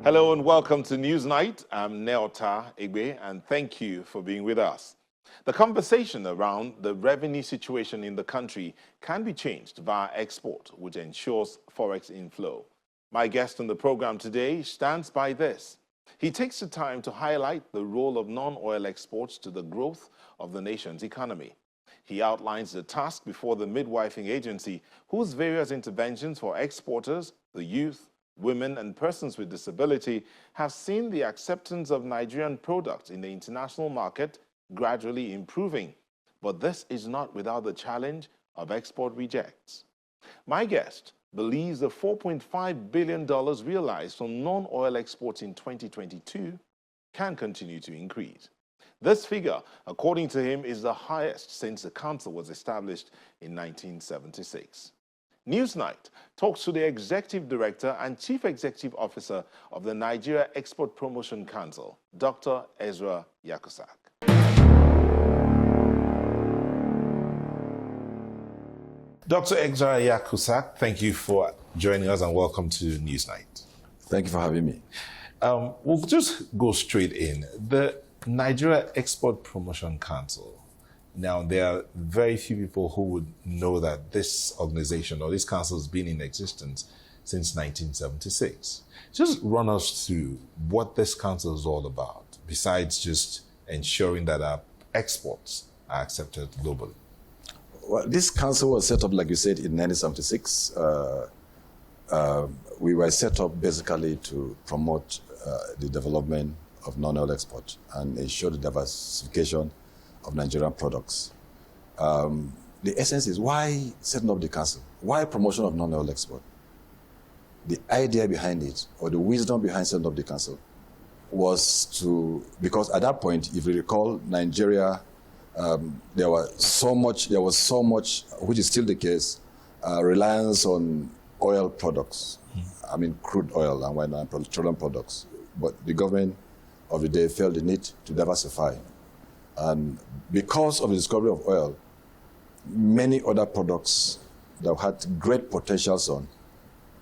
Hello and welcome to Newsnight. I'm Neota Egbe and thank you for being with us. The conversation around the revenue situation in the country can be changed via export, which ensures forex inflow. My guest on the program today stands by this. He takes the time to highlight the role of non-oil exports to the growth of the nation's economy. He outlines the task before the midwifing agency, whose various interventions for exporters, the youth, women and persons with disability have seen the acceptance of Nigerian products in the international market gradually improving. But this is not without the challenge of export rejects. My guest believes the $4.5 billion realized from non-oil exports in 2022 can continue to increase. This figure, according to him, is the highest since the council was established in 1976. Newsnight talks to the Executive Director and Chief Executive Officer of the Nigeria Export Promotion Council, Dr. Ezra Yakusak. Dr. Ezra Yakusak, thank you for joining us and welcome to Newsnight. Thank you for having me. We'll just go straight in. The Nigeria Export Promotion Council. Now, there are very few people who would know that this organization or this council has been in existence since 1976. Just run us through what this council is all about, besides just ensuring that our exports are accepted globally. Well, this council was set up, like you said, in 1976. We were set up basically to promote the development of non-oil export and ensure the diversification of Nigerian products. The essence is why setting up the council? Why promotion of non-oil export? The idea behind it, or the wisdom behind setting up the council, was because at that point, if you recall, Nigeria, there was so much, which is still the case, reliance on oil products. I mean, crude oil and petroleum products. But the government of the day felt the need to diversify. And because of the discovery of oil, many other products that had great potentials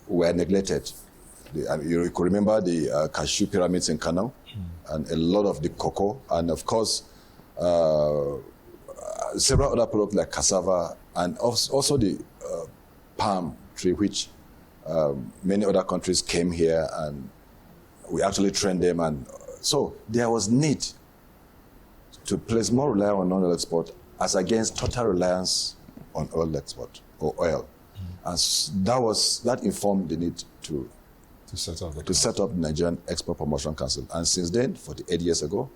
were neglected. You could remember the cashew pyramids in Kano, and a lot of the cocoa, and of course, several other products like cassava, and also the palm tree, which many other countries came here, and we actually trained them. And so there was need to place more reliance on non-oil export as against total reliance on oil export or oil. And that informed the need to set up the Nigerian Export Promotion Council. And since then, 48 years ago,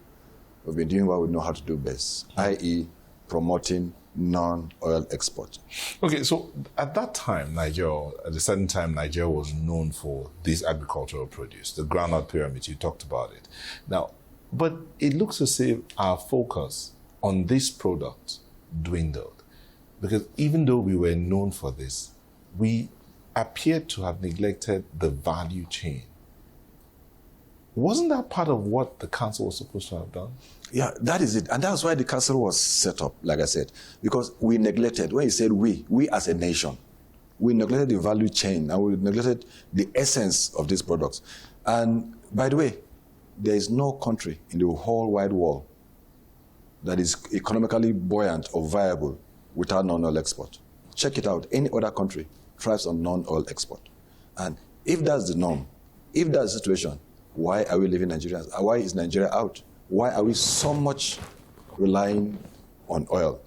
we've been doing what we know how to do best, i.e. promoting non-oil export. Okay, so at that time, at a certain time, Nigeria was known for this agricultural produce, the groundnut pyramid, you talked about it. Now, but it looks as if our focus on this product dwindled, because even though we were known for this, we appeared to have neglected the value chain. Wasn't that part of what the council was supposed to have done? Yeah, that is it. And that's why the council was set up, like I said, because we neglected, when you said we as a nation, we neglected the value chain and we neglected the essence of these products. And by the way, there is no country in the whole wide world that is economically buoyant or viable without non-oil export. Check it out. Any other country thrives on non-oil export. And if that's the norm, if that's the situation, why are we leaving Nigeria? Why is Nigeria out? Why are we so much relying on oil?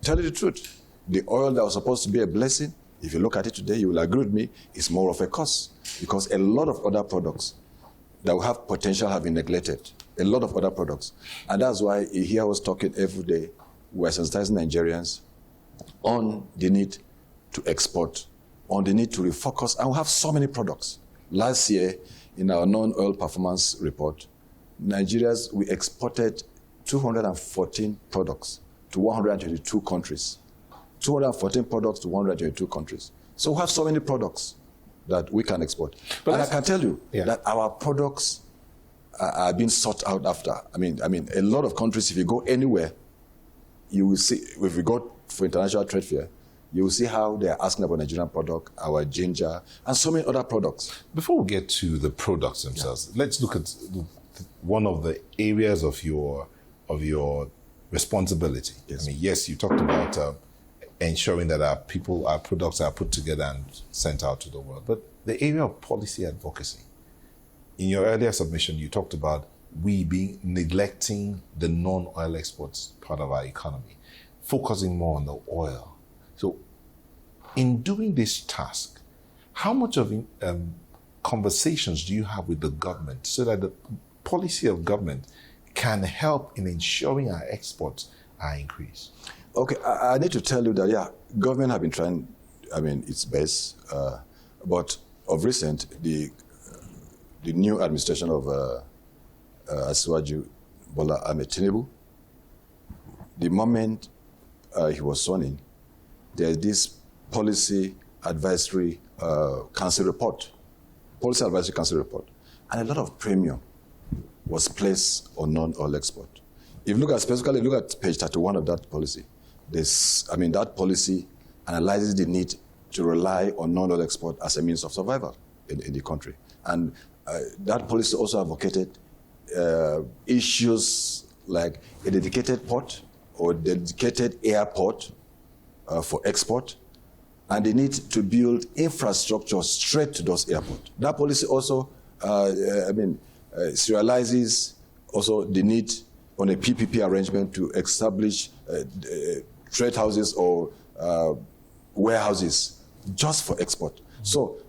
Tell you the truth. The oil that was supposed to be a blessing, if you look at it today, you will agree with me, is more of a curse, because a lot of other products that will have potential have been neglected. A lot of other products. And that's why you hear us talking every day. We're sensitizing Nigerians on the need to export, on the need to refocus. And we have so many products. Last year, in our non-oil performance report, we exported 214 products to 122 countries. 214 products to 122 countries. So we have so many products that we can export. But and I can tell you that our products are being sought out after. I mean, a lot of countries, if you go anywhere, you will see, if we go for international trade fair, you will see how they are asking about Nigerian product, our ginger, and so many other products. Before we get to the products themselves, let's look at one of the areas of your responsibility. Yes. I mean, yes, you talked about ensuring that our products are put together and sent out to the world, but the area of policy advocacy. In your earlier submission, you talked about we being neglecting the non-oil exports part of our economy, focusing more on the oil. So in doing this task, how much of conversations do you have with the government so that the policy of government can help in ensuring our exports are increased? Okay, I need to tell you that, yeah, government have been trying, its best, but of recent, the new administration of Asiwaju Bola Ahmed Tinubu, the moment he was sworn in, there's this policy advisory council report, and a lot of premium was placed on non-oil export. If you look at page 31 of that policy, that policy analyzes the need to rely on non-oil export as a means of survival in the country. And that policy also advocated issues like a dedicated port or dedicated airport for export, and the need to build infrastructure straight to those airports. That policy also, serializes also the need on a PPP arrangement to establish trade houses or warehouses just for export. So,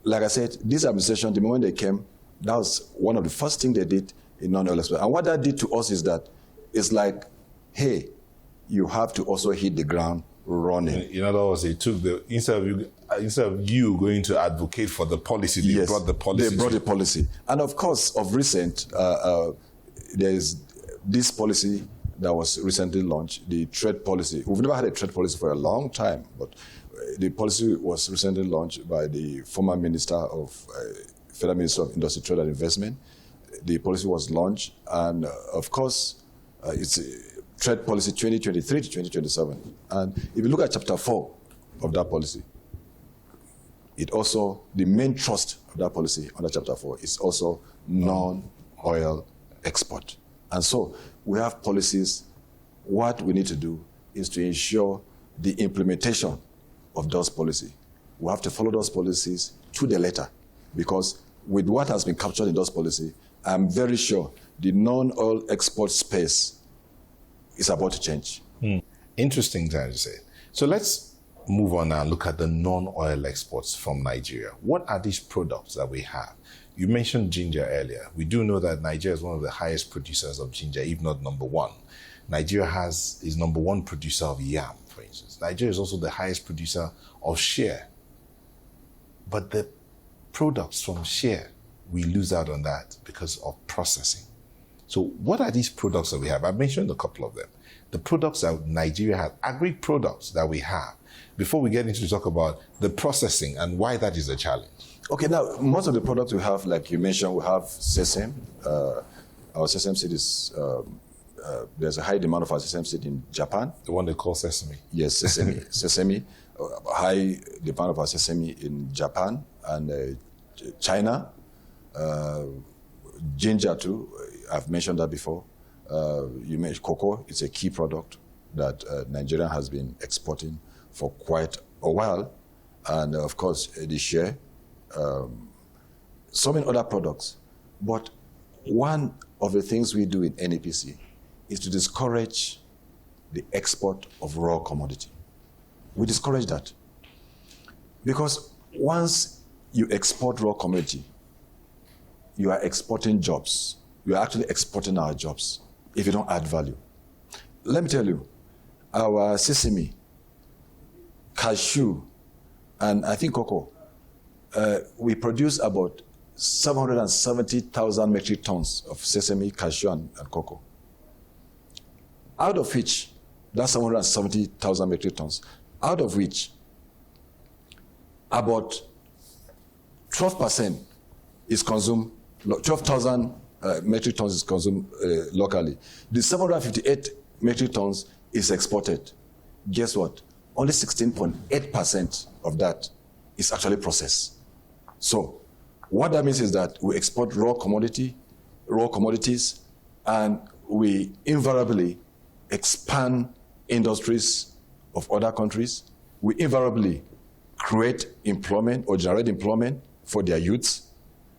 like I said, this administration, the moment they came, that was one of the first things they did in non-oil export. And what that did to us is that it's like, hey, you have to also hit the ground running. In other words, it took instead of you going to advocate for the policy, they brought the policy. They brought the policy. And of course, of recent, there is this policy that was recently launched, the trade policy. We've never had a trade policy for a long time, but the policy was recently launched by the former Minister of Federal Minister of Industry, Trade and Investment. The policy was launched, and of course, it's Trade Policy 2023 to 2027. And if you look at Chapter 4 of that policy, it also, the main thrust of that policy under Chapter 4 is also non-oil export. And so we have policies. What we need to do is to ensure the implementation of those policies. We have to follow those policies to the letter, because with what has been captured in those policies, I'm very sure the non-oil export space is about to change. Interesting time to say. So let's move on now and look at the non-oil exports from Nigeria. What are these products that we have? You mentioned ginger earlier. We do know that Nigeria is one of the highest producers of ginger, if not number one. Nigeria is number one producer of yam, for instance. Nigeria is also the highest producer of shea. But the products from shea, we lose out on that because of processing. So what are these products that we have? I mentioned a couple of them. The products that Nigeria has, agri-products that we have, before we get into talk about the processing and why that is a challenge. Okay, now, most of the products we have, like you mentioned, we have sesame. Our sesame seed is, there's a high demand of our sesame seed in Japan. The one they call sesame. Yes, sesame. Sesame. High demand of our sesame in Japan and China. Ginger too, I've mentioned that before. You mentioned cocoa. It's a key product that Nigeria has been exporting for quite a while. And of course, the shea, so many other products. But one of the things we do in NEPC is to discourage the export of raw commodity. We discourage that. Because once you export raw commodity, you are exporting jobs. You are actually exporting our jobs if you don't add value. Let me tell you, our sesame, cashew, and I think cocoa, we produce about 770,000 metric tons of sesame, cashew, and cocoa. Out of which, that's 770,000 metric tons, out of which about 12% is consumed, 12,000 metric tons is consumed locally. The 758 metric tons is exported. Guess what? only 16.8% of that is actually processed. So what that means is that we export raw commodities, and we invariably expand industries of other countries. We invariably create employment or generate employment for their youths.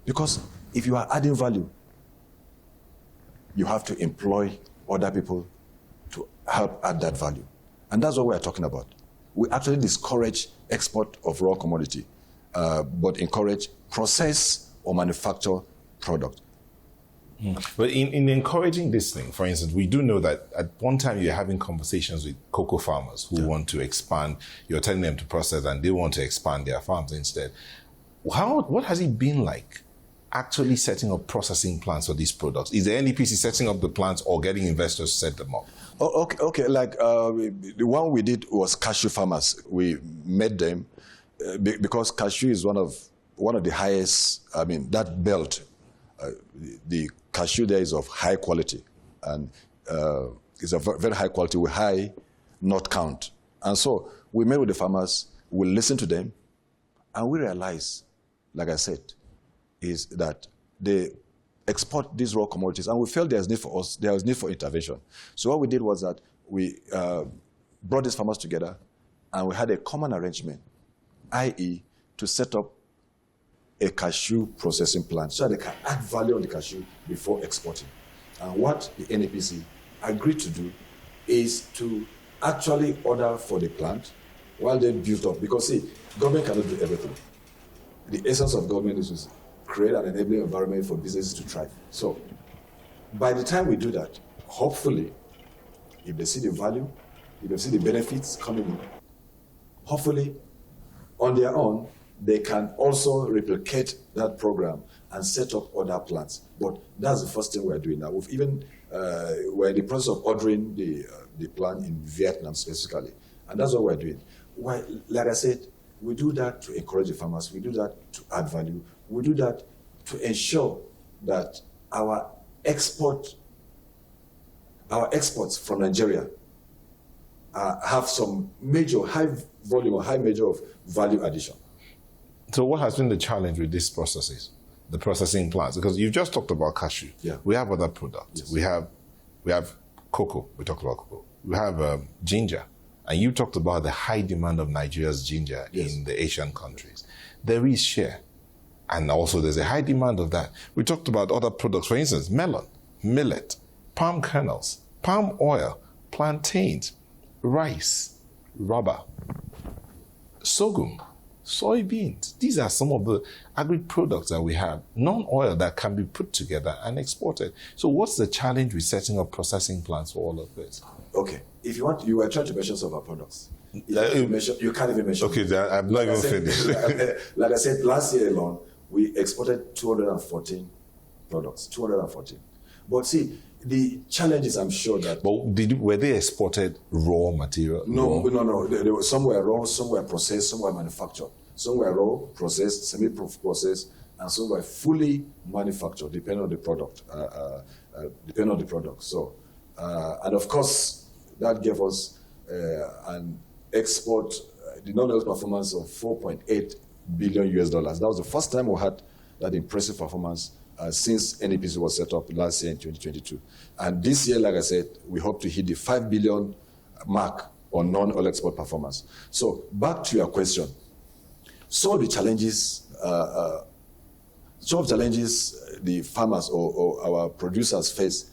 Because if you are adding value, you have to employ other people to help add that value. And that's what we are talking about. We actually discourage export of raw commodity, but encourage process or manufacture product. But in encouraging this thing, for instance, we do know that at one time you're having conversations with cocoa farmers who want to expand. You're telling them to process and they want to expand their farms instead. What has it been like actually setting up processing plants for these products? Is the NEPC setting up the plants or getting investors to set them up? Oh, okay. Like the one we did was cashew farmers. We met them because cashew is one of the highest. I mean, that belt, the cashew there is of high quality, and it's a very high quality with high nut count. And so we met with the farmers. We listened to them, and we realized, like I said, is that they export these raw commodities, and we felt there was need for intervention. So what we did was that we brought these farmers together, and we had a common arrangement, i.e., to set up a cashew processing plant so that they can add value on the cashew before exporting. And what the NEPC agreed to do is to actually order for the plant while they built up. Because see, government cannot do everything. The essence of government is to create an enabling environment for businesses to thrive. So by the time we do that, hopefully, if they see the value, if they see the benefits coming in, hopefully, on their own, they can also replicate that program and set up other plants. But that's the first thing we're doing now. We're in the process of ordering the plant in Vietnam specifically. And that's what we're doing. Like I said, we do that to encourage the farmers. We do that to add value. We do that to ensure that our exports from Nigeria have some major high volume or high measure of value addition. So what has been the challenge with these processes, the processing plants? Because you've just talked about cashew. Yeah. We have other products. Yes. We have cocoa. We talked about cocoa. We have ginger. And you talked about the high demand of Nigeria's ginger in the Asian countries. There is share. And also there's a high demand of that. We talked about other products, for instance, melon, millet, palm kernels, palm oil, plantains, rice, rubber, sorghum, soybeans. These are some of the agri-products that we have, non-oil that can be put together and exported. So what's the challenge with setting up processing plants for all of this? Okay. If you want, you were trying to mention some of our products. You can't even mention. Okay, I'm not even finished. Like I said, last year alone, we exported 214 products, 214. But see, the challenges, I'm sure that... But were they exported raw material? No. They were, some were raw, some were processed, some were manufactured. Some were raw, processed, semi-processed, and some were fully manufactured, depending on the product. So, and of course, that gave us an export, the non-oil performance of $4.8 billion. That was the first time we had that impressive performance since NEPC was set up last year in 2022. And this year, like I said, we hope to hit the 5 billion mark on non-oil export performance. So back to your question. Some of the challenges the farmers or our producers face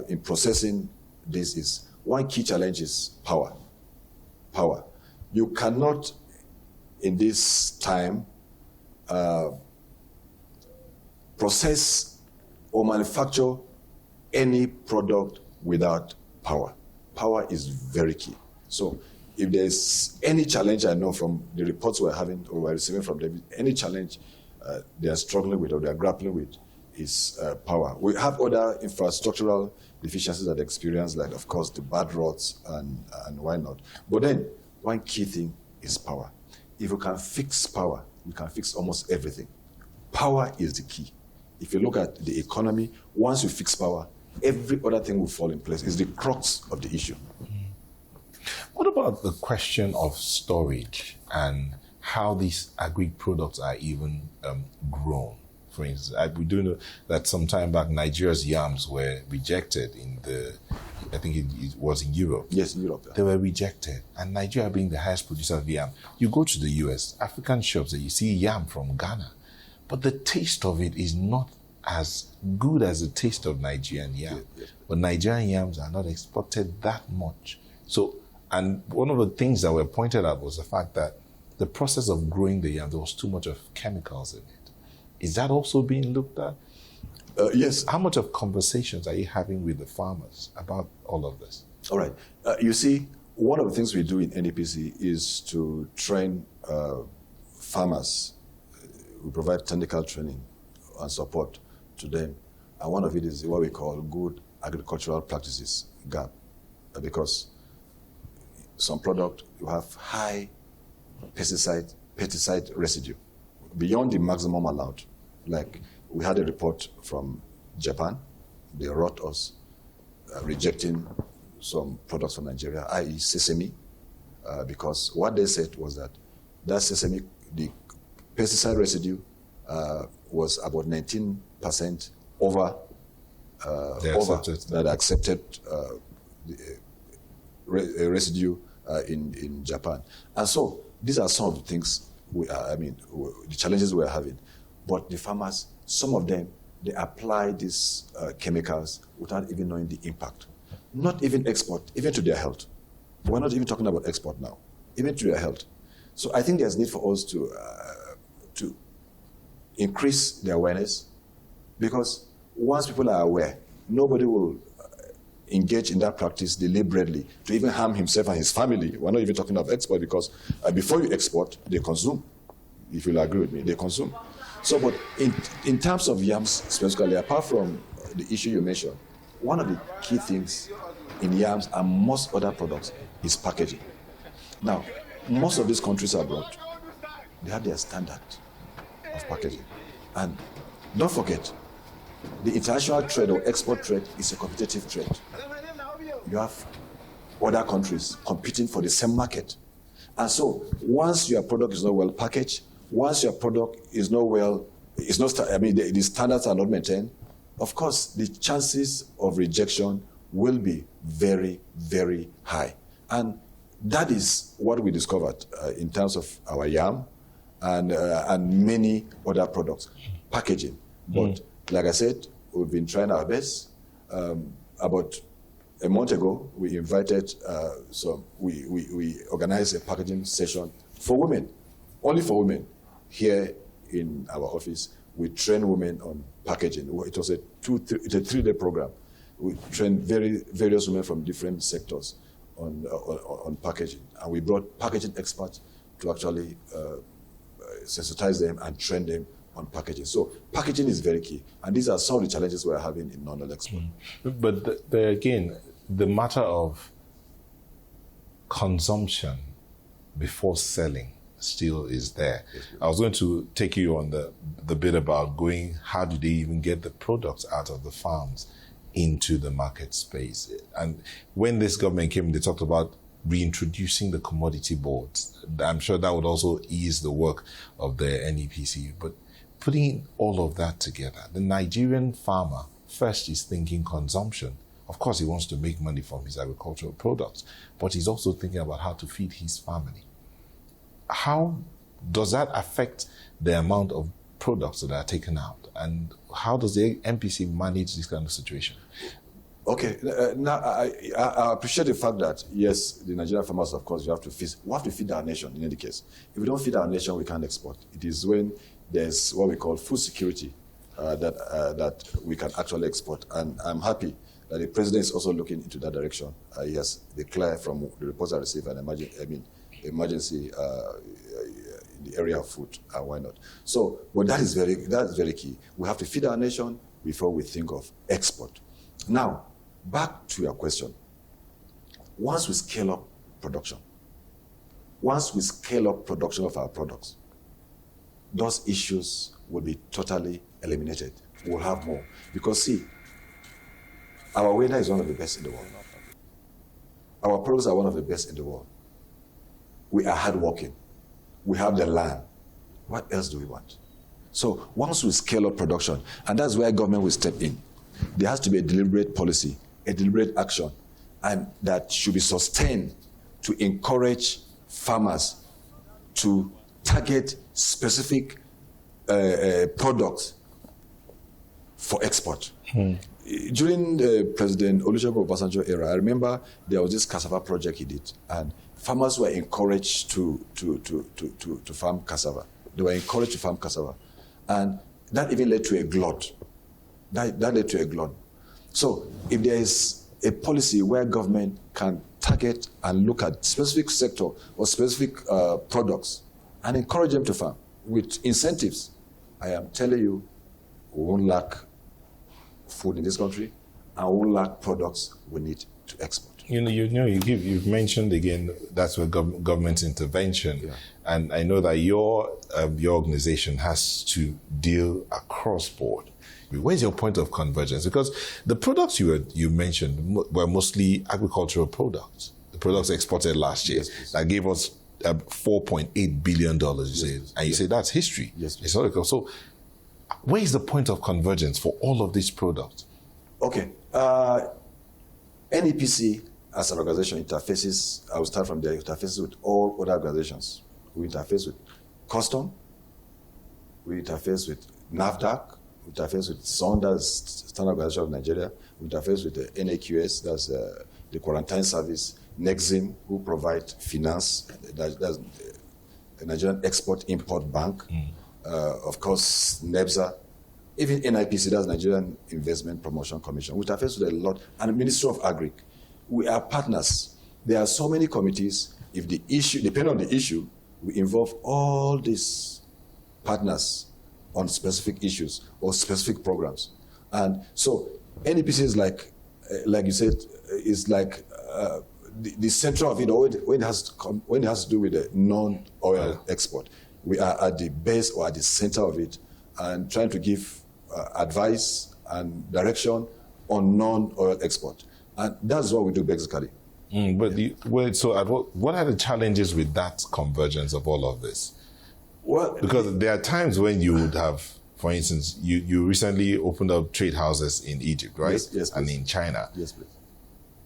in processing this is, one key challenge is power. Power. You cannot, in this time, process or manufacture any product without power. Power is very key. So if there's any challenge, I know from the reports we're having or we're receiving from them, any challenge they are struggling with or they are grappling with is power. We have other infrastructural deficiencies that they experience, like, of course, the bad roads and why not. But then, one key thing is power. If you can fix power, you can fix almost everything. Power is the key. If you look at the economy, once you fix power, every other thing will fall in place. It's the crux of the issue. What about the question of storage and how these agri products are even grown? For instance, we do know that some time back, Nigeria's yams were rejected I think it was in Europe. Yes, in Europe. Yeah. They were rejected. And Nigeria being the highest producer of yam, you go to the US, African shops, and you see yam from Ghana. But the taste of it is not as good as the taste of Nigerian yam. Yes. But Nigerian yams are not exported that much. So, and one of the things that were pointed out was the fact that the process of growing the yam, there was too much of chemicals in it. Is that also being looked at? Yes. How much of conversations are you having with the farmers about all of this? All right. You see, one of the things we do in NEPC is to train farmers. We provide technical training and support to them. And one of it is what we call good agricultural practices, GAP. Because some product, you have high pesticide residue, beyond the maximum allowed. Like we had a report from Japan. They wrote us rejecting some products from Nigeria, i.e. sesame, because what they said was that sesame, the pesticide residue was about 19% over that accepted residue in Japan. And so these are some of the things, the challenges we're having. But the farmers, some of them, they apply these chemicals without even knowing the impact. Not even export, even to their health. We're not even talking about export now, even to their health. So I think there's need for us to increase the awareness, because once people are aware, nobody will engage in that practice deliberately to even harm himself and his family. We're not even talking of export, because before you export, they consume. If you'll agree with me, they consume. So, but in terms of yams specifically, apart from the issue you mentioned, one of the key things in yams and most other products is packaging. Now, most of these countries abroad, they have their standard of packaging. And don't forget, the international trade or export trade is a competitive trade. You have other countries competing for the same market. And so once your product is not well packaged, once your product is not the standards are not maintained, of course, the chances of rejection will be very, very high. And that is what we discovered in terms of our yam and many other products, packaging. But like I said, we've been trying our best. About a month ago, we invited we organized a packaging session for women, only for women. Here in our office, we train women on packaging. It was a 3-day program. We trained various women from different sectors on packaging. And we brought packaging experts to actually sensitize them and train them on packaging. So packaging is very key. And these are some of the challenges we're having in non-oil export. But again, the matter of consumption before selling still is there. Yes, I was going to take you on the bit about how do they even get the products out of the farms into the market space. And when this government came, they talked about reintroducing the commodity boards. I'm sure that would also ease the work of the NEPC. But putting all of that together, the Nigerian farmer first is thinking consumption. Of course, he wants to make money from his agricultural products, but he's also thinking about how to feed his family. How does that affect the amount of products that are taken out? And how does the NPC manage this kind of situation? Okay, now I appreciate the fact that, yes, the Nigerian farmers, of course, we have to feed our nation in any case. If we don't feed our nation, we can't export. It is when there's what we call food security that we can actually export. And I'm happy that the president is also looking into that direction. He has declared from the reports I received an emergency in the area of food, and why not? So, but that is very key. We have to feed our nation before we think of export. Now, back to your question. Once we scale up production of our products, those issues will be totally eliminated. We'll have more. Because see, our weather is one of the best in the world. Our products are one of the best in the world. We are hardworking. We have the land. What else do we want? So once we scale up production, and that's where government will step in, there has to be a deliberate policy, a deliberate action, and that should be sustained to encourage farmers to target specific products for export. During the President Olusegun Obasanjo era, I remember there was this cassava project he did, and farmers were encouraged to farm cassava. They were encouraged to farm cassava. And that even led to a glut. That led to a glut. So if there is a policy where government can target and look at specific sector or specific products and encourage them to farm with incentives, I am telling you, we won't lack food in this country, and we won't lack products we need to export. You've mentioned again that's where government intervention, Yeah. and I know that your organization has to deal across board. Where's your point of convergence? Because the products you mentioned were mostly agricultural products. The products exported last year that gave us $4.8 billion. You say, and you say that's history. Yes. Historical. So, where is the point of convergence for all of these products? Okay. NEPC as an organization interfaces, I will start from there, interfaces with all other organizations. We interface with Custom, we interface with NAFDAC, we interface with SON, that's Standard Organization of Nigeria, we interface with the NAQS, that's the Quarantine Service, NEXIM, who provide finance, that's the Nigerian Export-Import Bank, of course, NEPC, even NIPC, that's Nigerian Investment Promotion Commission. We interface with a lot, and the Ministry of Agri. We are partners. There are so many committees. If the issue, depending on the issue, we involve all these partners on specific issues or specific programs. And so NEPC is like you said, is like the center of it, or when it has to do with the non-oil export. We are at the base or at the center of it and trying to give advice and direction on non-oil export. And that's what we do basically. What are the challenges with that convergence of all of this? Well, because there are times when you would have, for instance, you recently opened up trade houses in Egypt, right? Yes, and in China. Yes, please.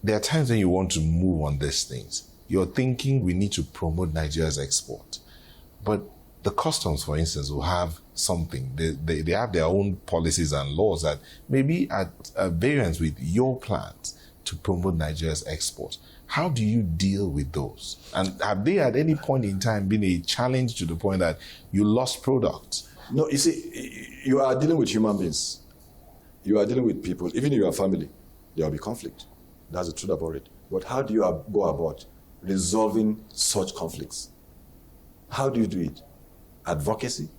There are times when you want to move on these things. You're thinking we need to promote Nigeria's export. But the customs, for instance, will have something. They have their own policies and laws that may be at variance with your plans to promote Nigeria's export. How do you deal with those? And have they at any point in time been a challenge to the point that you lost products? No, you see, you are dealing with human beings. You are dealing with people. Even in your family, there will be conflict. That's the truth about it. But how do you go about resolving such conflicts? How do you do it? Advocacy.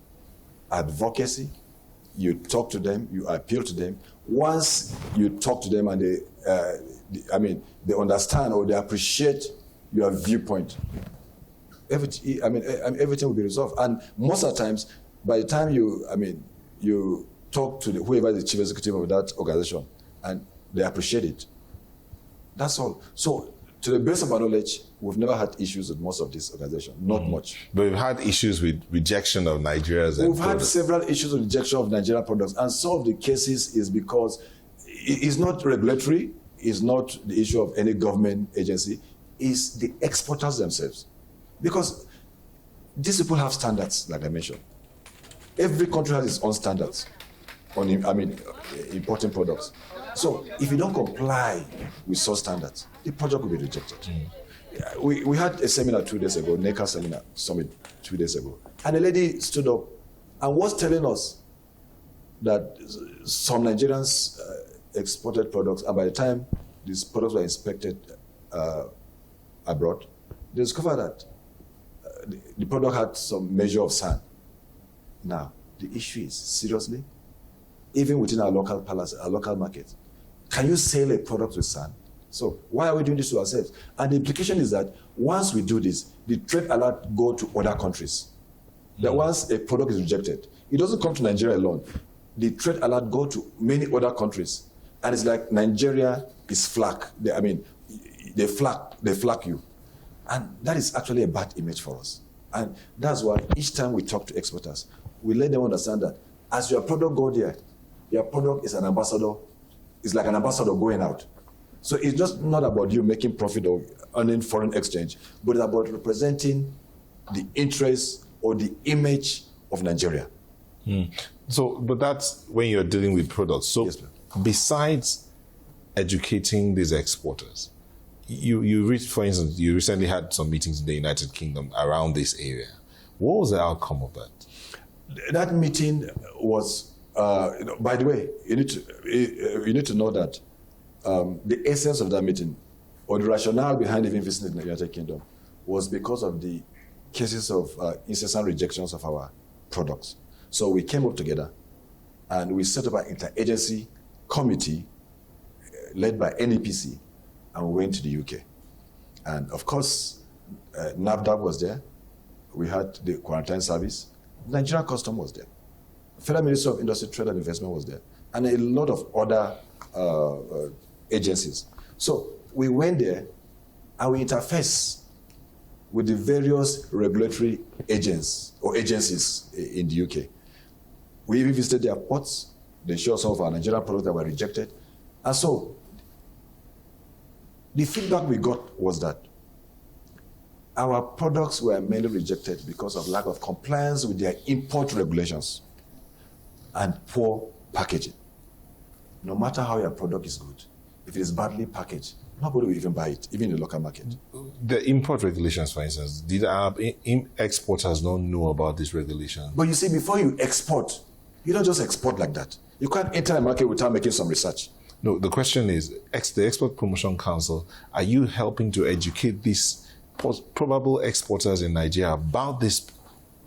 You talk to them, you appeal to them. Once you talk to them and they understand or they appreciate your viewpoint, everything will be resolved. And most of the times, by the time you talk to whoever is the chief executive of that organization, and they appreciate it. That's all. So, to the best of our knowledge, we've never had issues with most of these organizations. Not much. But we've had issues with rejection of Nigeria's We've had several issues with rejection of Nigerian products, and some of the cases is because it's not regulatory, it's not the issue of any government agency, it's the exporters themselves. Because these people have standards, like I mentioned. Every country has its own standards on importing products. So if you don't comply with such standards, the project will be rejected. We had a seminar 2 days ago, NECA summit 2 days ago, and a lady stood up and was telling us that some Nigerians exported products, and by the time these products were inspected abroad, they discovered that the product had some measure of sand. Now, the issue is, seriously, even within our local palace, our local market, can you sell a product with sand? So why are we doing this to ourselves? And the implication is that once we do this, the trade alert go to other countries. That once a product is rejected, it doesn't come to Nigeria alone. The trade alert go to many other countries. And it's like Nigeria is flak. They flak you. And that is actually a bad image for us. And that's why each time we talk to exporters, we let them understand that as your product go there, your product is an ambassador. It's like an ambassador going out. So it's just not about you making profit or earning foreign exchange, but it's about representing the interests or the image of Nigeria. So, but that's when you're dealing with products. So, Yes, besides educating these exporters, for instance, you recently had some meetings in the United Kingdom around this area. What was the outcome of that? That meeting was, by the way, you need to know that the essence of that meeting, or the rationale behind even visiting the United Kingdom, was because of the cases of incessant rejections of our products. So we came up together and we set up an interagency committee led by NEPC, and we went to the UK. And of course, NAFDAC was there. We had the quarantine service. Nigerian Custom was there. Federal Ministry of Industry, Trade and Investment was there. And a lot of other agencies. So we went there and we interfaced with the various regulatory agencies in the UK. We even visited their ports. They showed some of our Nigerian products that were rejected. And so the feedback we got was that our products were mainly rejected because of lack of compliance with their import regulations and poor packaging. No matter how your product is good, if it is badly packaged, nobody will even buy it, even in the local market. The import regulations, for instance, did our exporters not know about these regulations? But you see, before you export, you don't just export like that. You can't enter a market without making some research. No, the question is, the Export Promotion Council, are you helping to educate these probable exporters in Nigeria about these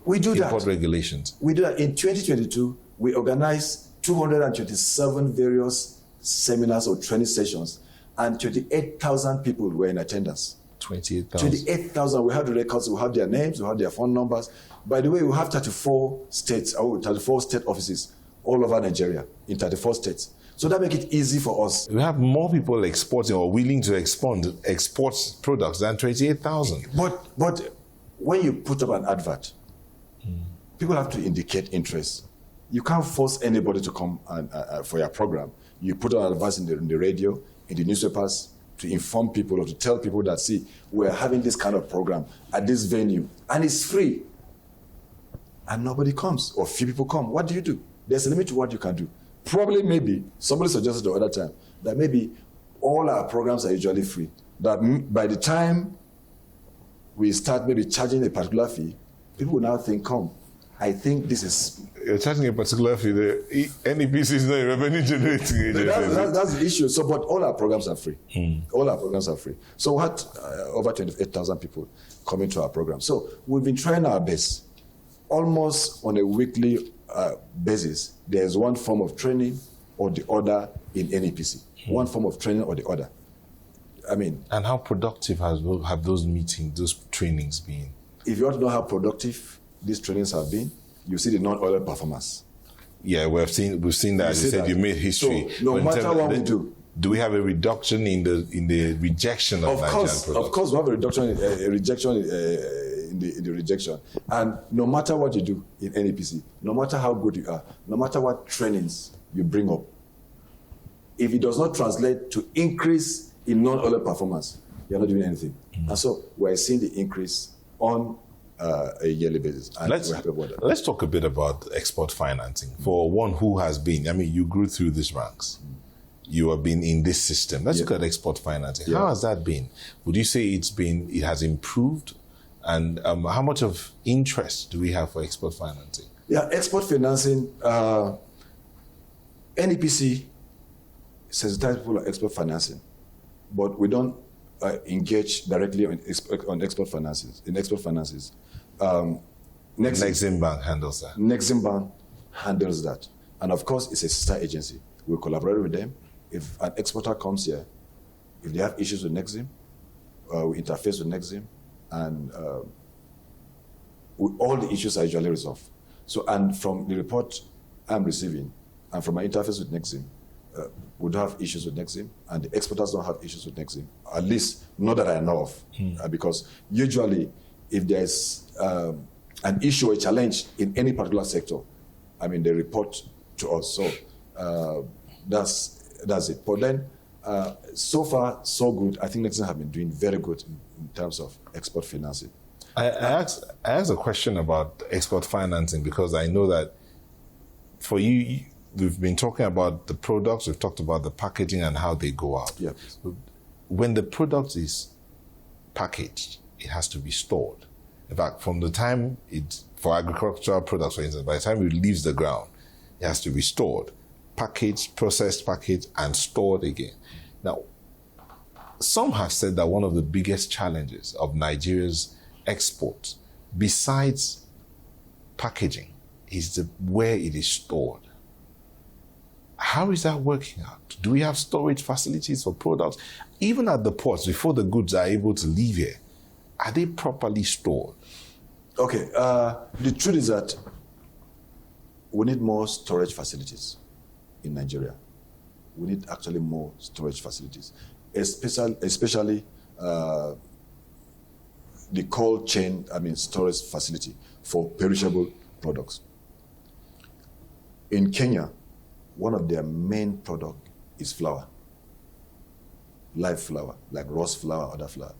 import regulations? We do that. In 2022, we organized 227 various seminars or training sessions, and 28,000 people were in attendance. 28,000? 28,000. We have the records, we have their names, we have their phone numbers. By the way, we have 34 state offices all over Nigeria, in 34 states. So that makes it easy for us. We have more people exporting or willing to export products than 28,000. But when you put up an advert, people have to indicate interest. You can't force anybody to come for your program. You put an advert in the radio, in the newspapers, to inform people or to tell people that, see, we're having this kind of program at this venue, and it's free. And nobody comes, or few people come. What do? There's a limit to what you can do. Probably, maybe, somebody suggested the other time that maybe all our programs are usually free. That by the time we start maybe charging a particular fee, people will now think, come, I think this is... You're charging a particular fee. The NEPC is not a revenue generating agency. That's the issue. So, but all our programs are free. All our programs are free. So we had over 28,000 people coming to our program. So we've been trying our best. Almost on a weekly basis, there's one form of training or the other in NEPC. One form of training or the other. I mean... And how productive have those meetings, those trainings been? If you want to know how productive these trainings have been, you see the non-oil performance. Yeah, we've seen that. You said you made history. So no matter what we do, do we have a reduction in the rejection of Nigerian products? Of course, we have a rejection in the rejection. And no matter what you do in NEPC, no matter how good you are, no matter what trainings you bring up, if it does not translate to increase in non-oil performance, you're not doing anything. And so we're seeing the increase on a yearly basis. And we're happy about that. Let's talk a bit about export financing. For one who has been, you grew through these ranks. You have been in this system. Let's look at export financing. Yeah. How has that been? Would you say it has improved? And how much of interest do we have for export financing? Yeah, export financing, NEPC sensitizes people on export financing, but we don't engage directly on export finances. In export finances, Nexim Bank handles that. Nexim Bank handles that, and of course, it's a sister agency. We collaborate with them. If an exporter comes here, if they have issues with Nexim, we interface with Nexim, and all the issues are usually resolved. So, and from the report I'm receiving, and from my interface with Nexim, we don't have issues with Nexim, and the exporters don't have issues with Nexim, at least not that I know of. Because usually, if there's an issue or a challenge in any particular sector, I mean, they report to us. So that's it. But then, so far, so good. I think Nexim have been doing very good in terms of export financing. I asked a question about export financing because I know that for you, we've been talking about the products, we've talked about the packaging and how they go out. Yeah. When the product is packaged, it has to be stored. In fact, from the time for agricultural products, for instance, by the time it leaves the ground, it has to be stored, packaged, processed, packaged, and stored again. Now, some have said that one of the biggest challenges of Nigeria's exports, besides packaging, is where it is stored. How is that working out? Do we have storage facilities for products? Even at the ports, before the goods are able to leave here, are they properly stored? Okay, the truth is that we need more storage facilities in Nigeria. We need actually more storage facilities, especially the cold chain, storage facility for perishable products. In Kenya, one of their main products is flour, live flour, like roast flour, other flour.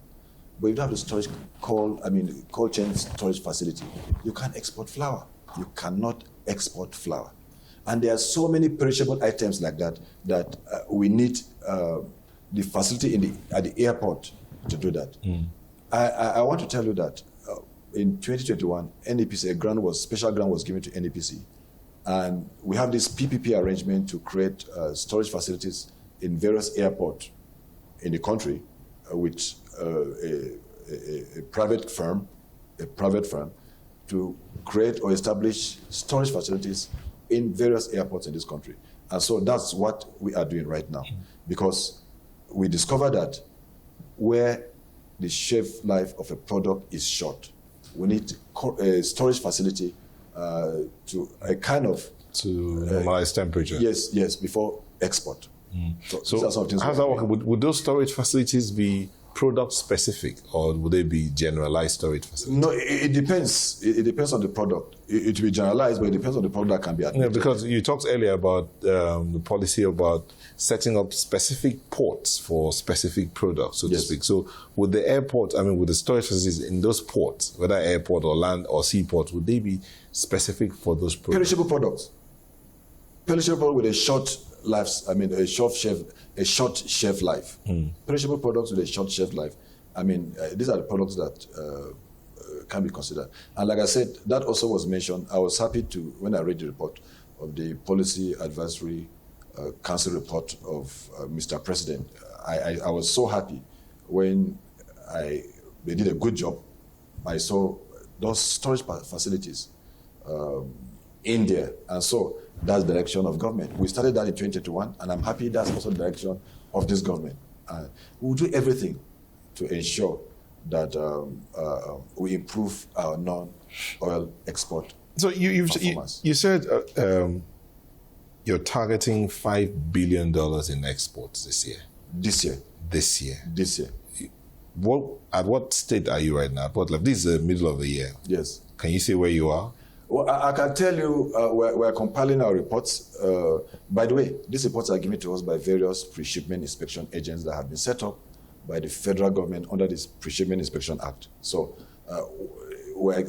But if you have the cold chain storage facility, you can't export flour. You cannot export flour. And there are so many perishable items like that we need the facility at the airport to do that. I want to tell you that in 2021, NEPC, special grant was given to NEPC. And we have this PPP arrangement to create storage facilities in various airports in the country with a private firm to create or establish storage facilities in various airports in this country. And so that's what we are doing right now, because we discovered that where the shelf life of a product is short, we need a storage facility to normalize temperature. Yes, before export. So these are some things how's that working? Would those storage facilities be product specific, or would they be generalized storage facilities? No, it depends. It depends on the product. It will be generalized, but it depends on the product that can be admitted. Yeah, because you talked earlier about the policy about setting up specific ports for specific products, so to speak. So with the airport, with the storage facilities in those ports, whether airport or land or seaport, would they be specific for those products? Perishable products. Perishable with a short life, a short shelf life. Perishable products with a short shelf life. These are the products that can be considered. And like I said, that also was mentioned. I was happy when I read the report of the Policy Advisory Council report of Mr. President. I was so happy when they did a good job. I saw those storage facilities in there. And so that's the direction of government. We started that in 2021, and I'm happy that's also the direction of this government. We'll do everything to ensure that we improve our non-oil export. So you said you're targeting $5 billion in exports this year. This year. At what state are you right now? This is the middle of the year. Yes. Can you say where you are? Well, I can tell you we're compiling our reports. By the way, these reports are given to us by various pre-shipment inspection agents that have been set up by the federal government under this Pre-Shipment Inspection Act. So we're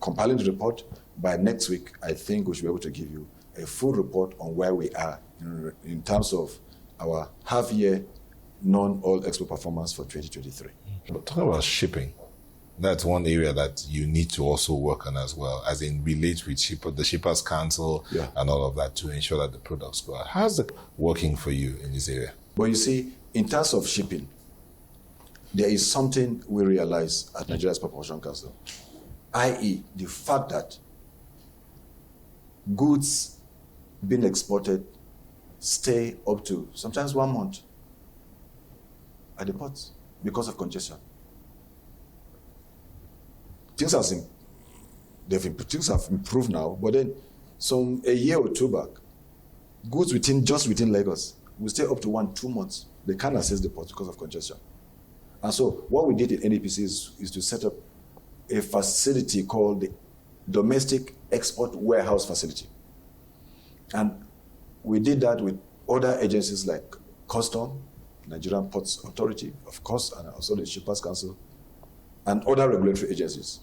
compiling the report. By next week, I think we should be able to give you a full report on where we are in terms of our half-year non-oil export performance for 2023. But talking about shipping, that's one area that you need to also work on as well, as in relate with the Shippers Council and all of that to ensure that the products go out. How's it working for you in this area? Well, you see, in terms of shipping, there is something we realize at Nigeria's Proportion Council, i.e. the fact that goods being exported stay up to sometimes 1 month at the ports because of congestion. Things have improved now, but then a year or two back, goods just within Lagos will stay up to 1-2 months. They can't access the port because of congestion. And so what we did in NEPC is to set up a facility called the Domestic Export Warehouse Facility. And we did that with other agencies like Custom, Nigerian Ports Authority, of course, and also the Shippers Council, and other regulatory agencies.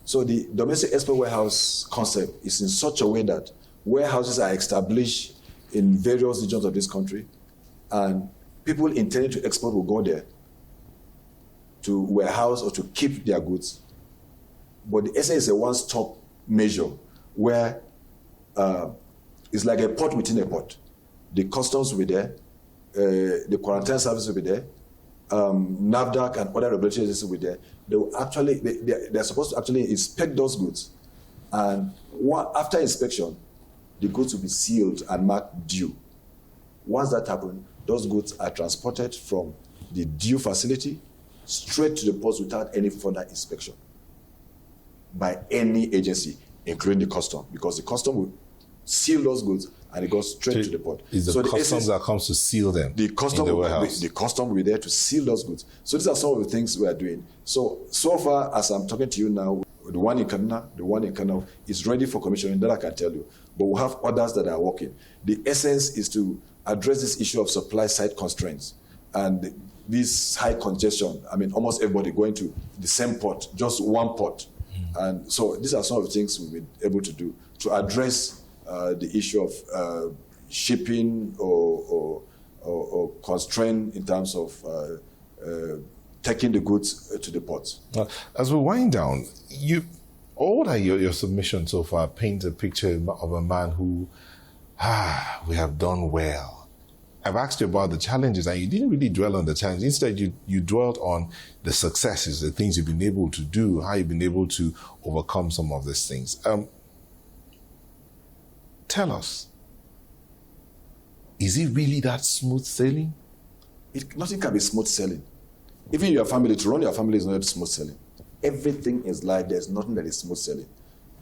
So the Domestic Export Warehouse concept is in such a way that warehouses are established in various regions of this country, and people intending to export will go there to warehouse or to keep their goods. But the SA is a one-stop measure where it's like a port within a port. The customs will be there, the quarantine service will be there, NAFDAC and other regulatory agencies will be there. They will actually, they're supposed to actually inspect those goods. And after inspection, the goods will be sealed and marked due. Once that happens, those goods are transported from the due facility straight to the ports without any further inspection by any agency, including the custom, because the custom will seal those goods and it goes straight to the port. Is the customs that comes to seal them in the warehouse? The custom will be there to seal those goods. So these are some of the things we are doing. So far, as I'm talking to you now, the one in Kaduna is ready for commissioning, that I can tell you. But we have others that are working. The essence is to address this issue of supply side constraints and this high congestion. I mean, almost everybody going to the same port, just one port. And so these are some of the things we've been able to do to address the issue of shipping or constraint in terms of taking the goods to the ports. As we wind down, all that your submission so far paints a picture of a man who, we have done well. I've asked you about the challenges, and you didn't really dwell on the challenges. Instead, you dwelt on the successes, the things you've been able to do, how you've been able to overcome some of these things. Tell us, is it really that smooth sailing? Nothing can be smooth sailing. Even your family, to run your family is not smooth sailing. Everything is life. There's nothing that is smooth sailing.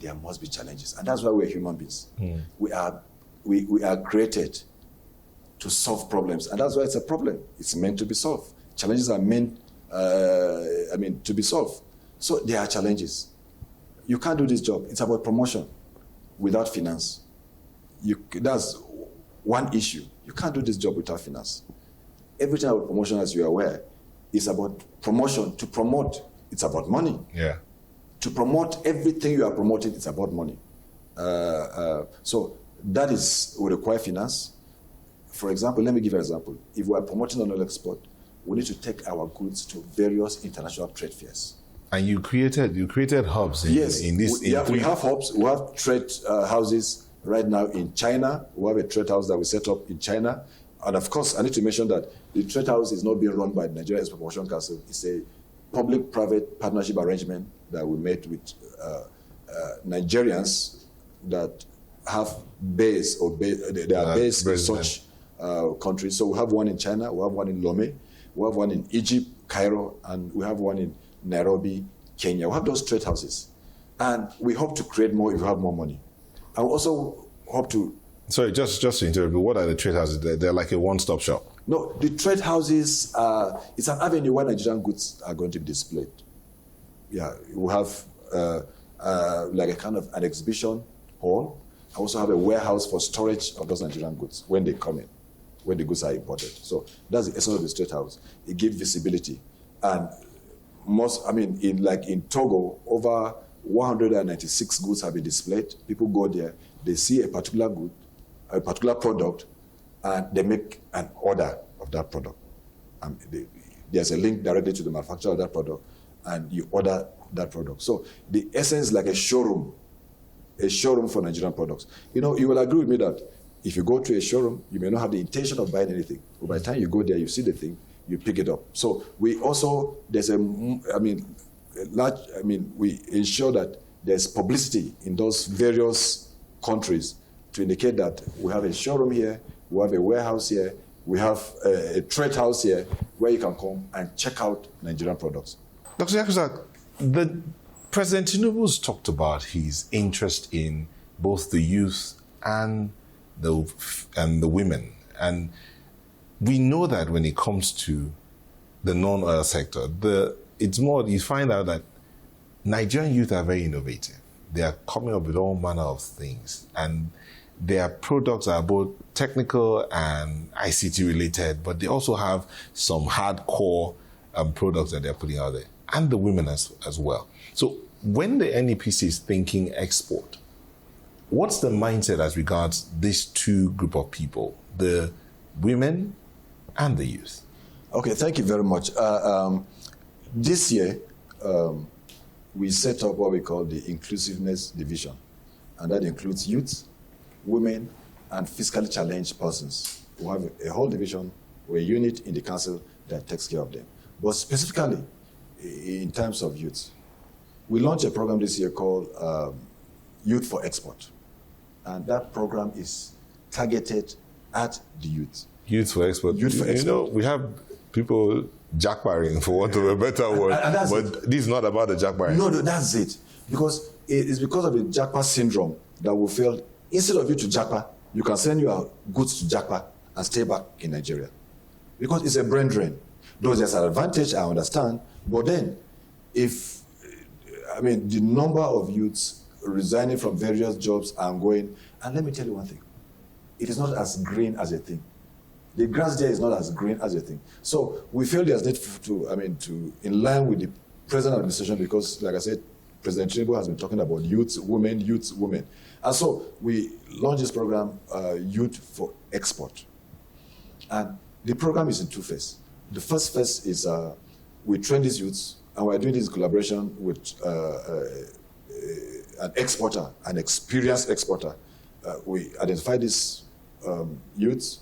There must be challenges, and that's why we're human beings. We are created to solve problems, and that's why it's a problem. It's meant to be solved. Challenges are meant, to be solved. So there are challenges. You can't do this job. It's about promotion without finance. That's one issue. You can't do this job without finance. Everything about promotion, as you are aware, is about promotion. To promote, it's about money. Yeah. To promote everything you are promoting, it's about money. So that will require finance. For example, let me give you an example. If we are promoting oil export, we need to take our goods to various international trade fairs. And you created hubs in this. Yes, we have hubs. We have trade houses right now in China. We have a trade house that we set up in China. And of course, I need to mention that the trade house is not being run by the Nigerian Export Promotion Council. It's a public-private partnership arrangement that we made with Nigerians that have base they are based in such countries. So we have one in China, we have one in Lomé, we have one in Egypt, Cairo, and we have one in Nairobi, Kenya. We have those trade houses. And we hope to create more if we have more money. And we also hope to... Sorry, just to interrupt, what are the trade houses? They're like a one-stop shop. No, the trade houses, it's an avenue where Nigerian goods are going to be displayed. Yeah, we have like a kind of an exhibition hall. I also have a warehouse for storage of those Nigerian goods when they come in, when the goods are imported. So that's the essence of the trade house. It gives visibility. And in Togo, over 196 goods have been displayed. People go there, they see a particular good, a particular product, and they make an order of that product. There's a link directly to the manufacturer of that product, and you order that product. So the essence is like a showroom for Nigerian products. You will agree with me that if you go to a showroom, you may not have the intention of buying anything. But by the time you go there, you see the thing, you pick it up. So we also, we ensure that there's publicity in those various countries to indicate that we have a showroom here, we have a warehouse here, we have a trade house here where you can come and check out Nigerian products. Dr. Yakuza, the President Tinubu's talked about his interest in both the youth and and the women. And we know that when it comes to the non-oil sector, it's more, you find out that Nigerian youth are very innovative. They are coming up with all manner of things, and their products are both technical and ICT related, but they also have some hardcore products that they're putting out there, and the women as well. So when the NEPC is thinking export, what's the mindset as regards these two group of people, the women and the youth? Okay, thank you very much. This year, we set up what we call the Inclusiveness Division, and that includes youth, women, and fiscally challenged persons. We have a whole division or a unit in the council that takes care of them. But specifically, in terms of youth, we launched a program this year called Youth for Export. And that program is targeted at the youth. Youth for Export. Youth for Export. You know, we have people jackbarring, for want of a better word. But this is not about the jackbarring. No, that's it. Because it's because of the jackpot syndrome that we feel, instead of you to jackpot, you can send your goods to jackpot and stay back in Nigeria. Because it's a brain drain. Though there's an advantage, I understand, but then the number of youths resigning from various jobs and going, and let me tell you one thing, it is not as green as a thing. The grass there is not as green as a thing. So we feel there's need to in line with the present administration, because like I said, President Tinubu has been talking about youth, women. And so we launched this program, Youth for Export. And the program is in two phases. The first phase is we train these youths, and we're doing this in collaboration with an exporter, an experienced exporter. We identify these youths,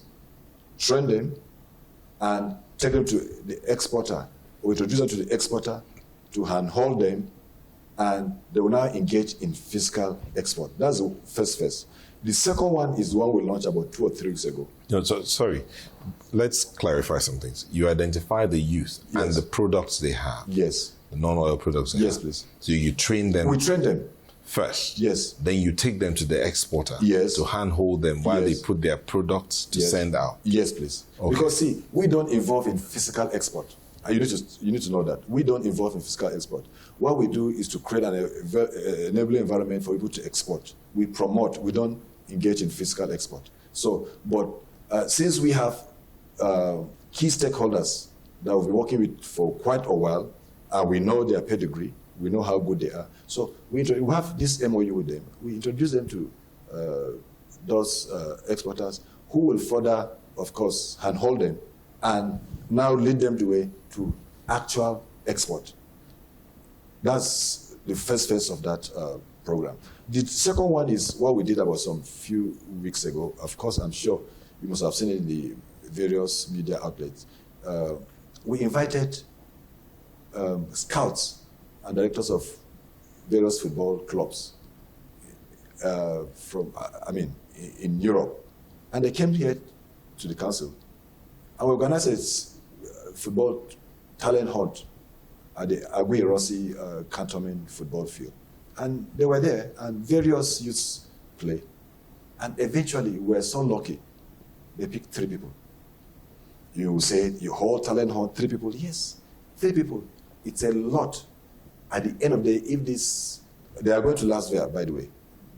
train them, and take them to the exporter. We introduce them to the exporter to handhold them, and they will now engage in fiscal export. That's the first phase. The second one is the one we launched about 2 or 3 weeks ago. No, sorry. Let's clarify some things. You identify the youth and the products they have. Yes. The non-oil products they have. Yes, please. So you train them. We train them. First. Yes. Then you take them to the exporter. Yes. To handhold them while they put their products to send out. Yes, please. Okay. Because see, we don't involve in physical export. And you need to know that. We don't involve in physical export. What we do is to create an enabling environment for people to export. We promote, we don't engage in physical export. So, but since we have key stakeholders that we've been working with for quite a while, and we know their pedigree, we know how good they are. So we have this MOU with them. We introduce them to those exporters who will further, of course, handhold them and now lead them the way to actual export. That's the first phase of that program. The second one is what we did about some few weeks ago. Of course, I'm sure you must have seen it in the various media outlets. We invited scouts and directors of various football clubs in Europe. And they came here to the council. And we organized a football talent hunt at the Agui Rossi Cantonment football field. And they were there, and various youths played. And eventually, we were so lucky, they picked 3 people. You say, you hold talent hunt, 3 people? Yes, 3 people. It's a lot. At the end of the day, they are going to Las Vegas, by the way.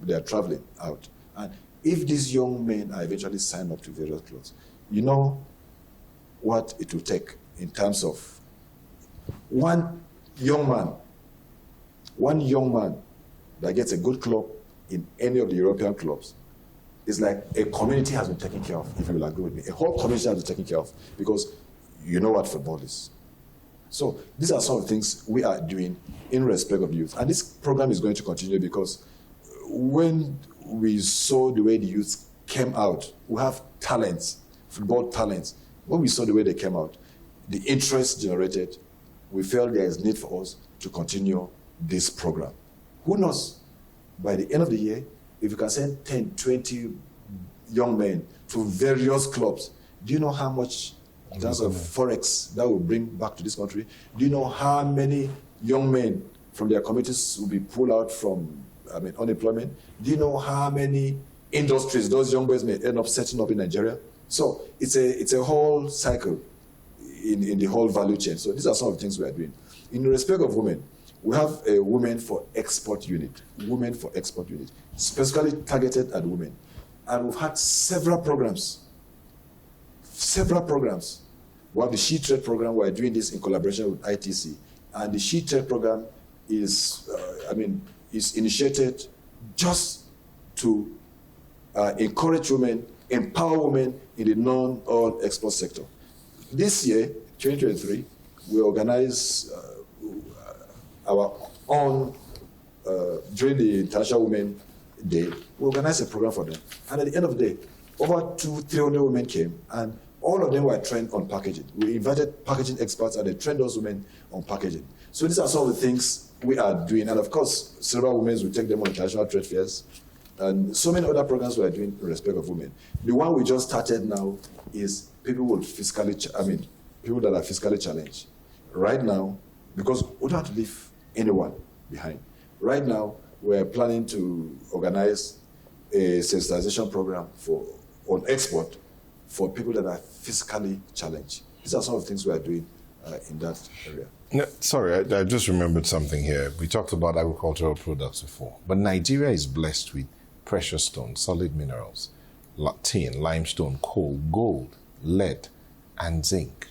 They are traveling out. And if these young men are eventually signed up to various clubs, you know what it will take in terms of one young man that gets a good club in any of the European clubs is like a community has been taken care of, if you will agree with me. A whole community has been taken care of, because you know what football is. So these are some of the things we are doing in respect of youth. And this program is going to continue, because when we saw the way the youth came out, we have talents, football talents. When we saw the way they came out, the interest generated, we felt there is need for us to continue this program. Who knows, by the end of the year, if you can send 10, 20 young men to various clubs, do you know how much in terms of Forex that will bring back to this country? Do you know how many young men from their communities will be pulled out from unemployment? Do you know how many industries those young boys may end up setting up in Nigeria. So it's a whole cycle in the whole value chain. So these are some of the things we are doing. In respect of women, we have a Women for Export unit, specifically targeted at women. And we've had several programs. We have the She Trade program. We're doing this in collaboration with ITC. And the She Trade program is initiated just to encourage women, empower women in the non-oil export sector. This year, 2023, we organize our own, during the International Women Day, we organized a program for them. And at the end of the day, over 200-300 women came, and all of them were trained on packaging. We invited packaging experts, and they trained those women on packaging. So these are some of the things we are doing. And of course, several women, we take them on international trade fairs, and so many other programs we are doing in respect of women. The one we just started now is people that are fiscally challenged. Right now, because we don't have to leave anyone behind. Right now, we're planning to organize a sensitization program on export for people that are fiscally challenged. These are some of the things we are doing in that area. No, sorry, I just remembered something here. We talked about agricultural products before, but Nigeria is blessed with precious stones, solid minerals, tin, limestone, coal, gold, lead, and zinc.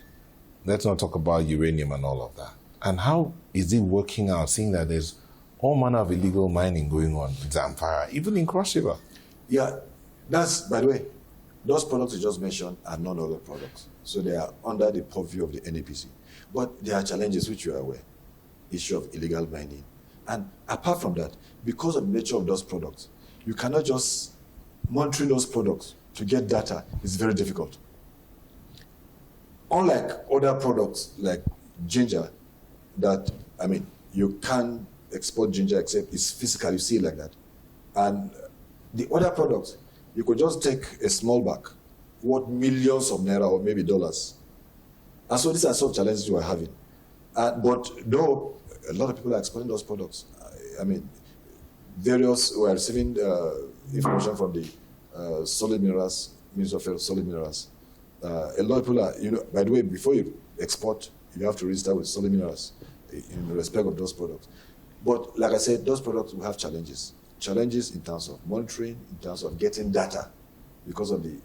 Let's not talk about uranium and all of that. And how is it working out, seeing that there's all manner of illegal mining going on in Zamfara, even in Cross River? Yeah, that's, by the way, those products you just mentioned are non-oil products. So they are under the purview of the NEPC. But there are challenges which you are aware. Issue of illegal mining. And apart from that, because of the nature of those products, you cannot just monitor those products to get data. It's very difficult. Unlike other products like ginger, that, you can't export ginger except it's physical, you see it like that. And the other products, you could just take a small bag, worth millions of naira or maybe dollars. And so these are some challenges we are having. But though a lot of people are exporting those products, we are receiving information from the solid minerals, Ministry of Solid Minerals. A lot of people are, by the way, before you export, you have to register with solid minerals in respect of those products. But like I said, those products will have challenges. Challenges in terms of monitoring, in terms of getting data because of the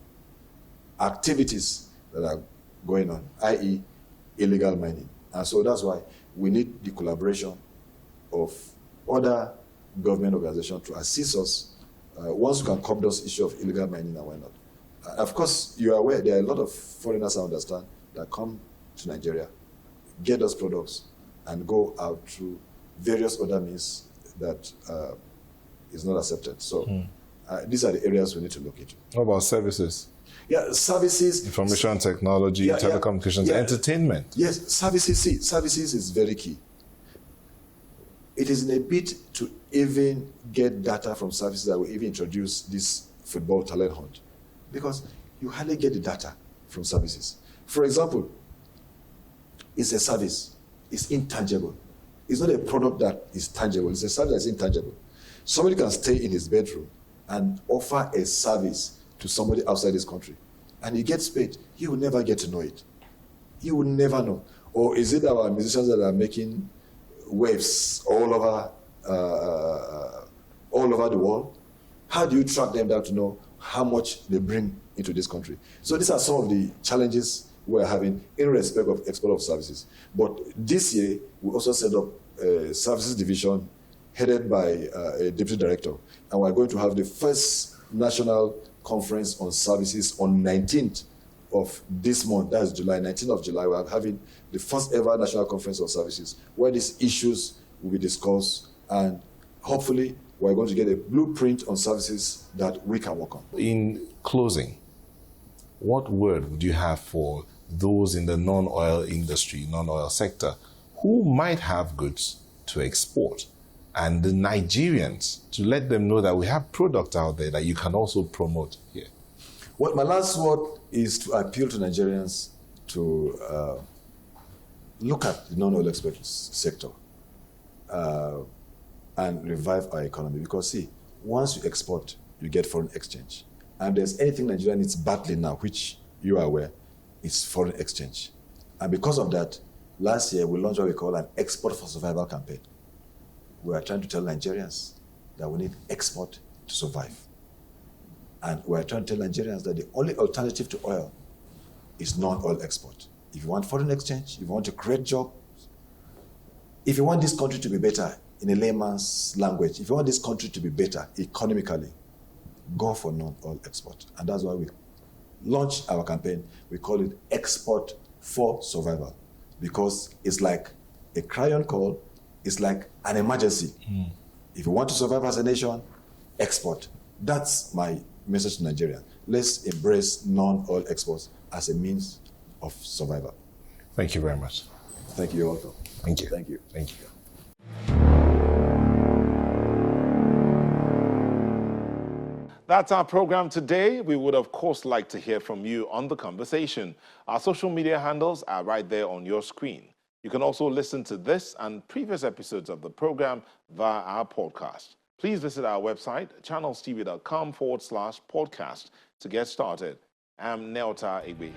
activities that are going on, i.e. illegal mining. And so that's why we need the collaboration of other government organizations to assist us once we can curb those issues of illegal mining and why not. Of course, you are aware there are a lot of foreigners, I understand, that come to Nigeria, get those products, and go out through various other means that is not accepted. So these are the areas we need to look into. What about services? Yeah, services. Information technology, telecommunications, entertainment. Yes, services. See, services is very key. It is in a bid to even get data from services that will even introduce this football talent hunt. Because you hardly get the data from services. For example, it's a service. It's intangible. It's not a product that is tangible. It's a service that's intangible. Somebody can stay in his bedroom and offer a service to somebody outside this country, and he gets paid. He will never get to know it. He will never know. Or is it our musicians that are making waves all over the world? How do you track them down to know how much they bring into this country? So these are some of the challenges we're having in respect of export of services. But this year, we also set up a services division headed by a deputy director. And we're going to have the first national conference on services on 19th of this month. That's July, 19th of July. We're having the first ever national conference on services where these issues will be discussed, and hopefully we're going to get a blueprint on services that we can work on. In closing, what word would you have for those in the non-oil industry, non-oil sector, who might have goods to export, and the Nigerians, to let them know that we have products out there that you can also promote here? Well, my last word is to appeal to Nigerians to look at the non-oil export sector and revive our economy. Because see, once you export, you get foreign exchange. And there's anything Nigeria needs badly now, which you are aware, it's foreign exchange. And because of that, last year we launched what we call an Export for Survival campaign. We are trying to tell Nigerians that we need export to survive. And we are trying to tell Nigerians that the only alternative to oil is non-oil export. If you want foreign exchange, if you want to create jobs, if you want this country to be better in a layman's language, if you want this country to be better economically, go for non-oil export. And that's why we launched our campaign. We call it Export for Survival, because it's like a cry-on call, it's like an emergency. If you want to survive as a nation, export. That's my message to Nigeria. Let's embrace non-oil exports as a means of survival. Thank you very much. Thank you. You're welcome. Thank you. Thank you. Thank you. That's our program today. We would, of course, like to hear from you on the conversation. Our social media handles are right there on your screen. You can also listen to this and previous episodes of the program via our podcast. Please visit our website, channelstv.com/podcast to get started. I'm Neota Igbe.